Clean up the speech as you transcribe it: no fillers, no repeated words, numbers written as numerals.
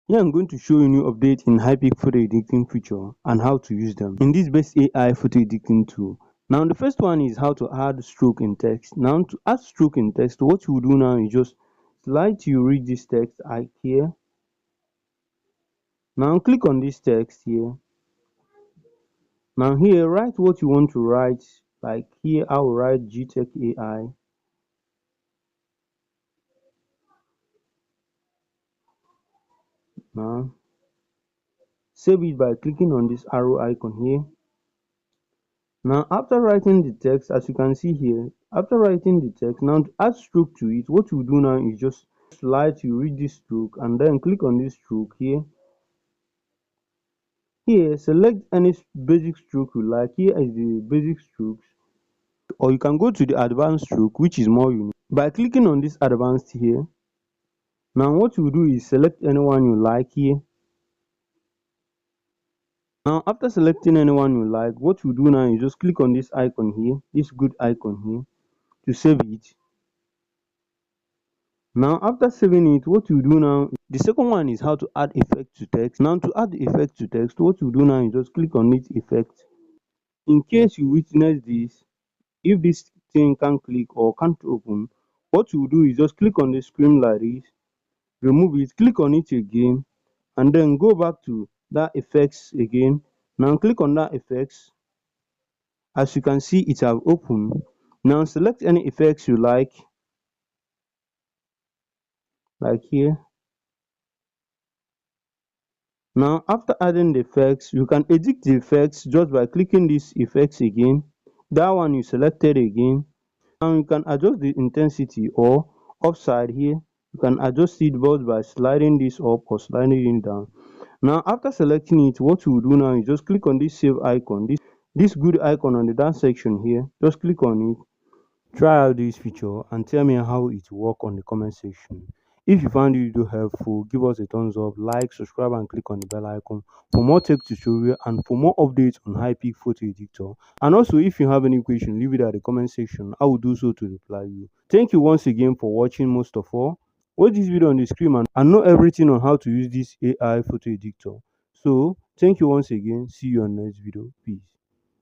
Here I'm going to show you a new update in Hypic photo editing feature and how to use them in this best AI photo editing tool. Now the first one is how to add stroke in text. Now to add stroke in text, what you do now is just slide to read this text here. Now click on this text here. Now here write what you want to write. Like here I will write GTECHAI. Now save it by clicking on this arrow icon here. Now after writing the text, as you can see here, after writing the text, now to add stroke to it, what you do now is just slide to read this stroke and then click on this stroke here. Here select any basic stroke you like. Here is the basic strokes, or you can go to the advanced stroke, which is more unique. By clicking on this advanced here, now what you do is select anyone you like here. Now after selecting anyone you like, what you do now is just click on this icon here, this good icon here, to save it. Now after saving it, what you do now, the second one is how to add effect to text. Now to add the effect to text, what you do now is just click on this effect. In case you witness this, if this thing can't click or can't open, what you do is just click on the screen like this, remove it, click on it again, and then go back to that effects again. Now click on that effects. As you can see, it have opened. Now select any effects you like here. Now after adding the effects, you can edit the effects just by clicking this effects again, that one you selected again. Now you can adjust the intensity or upside here. You can adjust it both by sliding this up or sliding it down. Now after selecting it, what you will do now is just click on this save icon, this good icon on the down section here. Just click on it. Try out this feature and tell me how it works on the comment section. If you found the video helpful, give us a thumbs up, like, subscribe and click on the bell icon for more tech tutorial and for more updates on Hypic photo editor. And also if you have any question, leave it at the comment section. I will do so to reply you. Thank you once again for watching. Most of all, watch this video on the screen and know everything on how to use this AI photo editor. So thank you once again. See you on next video. Peace.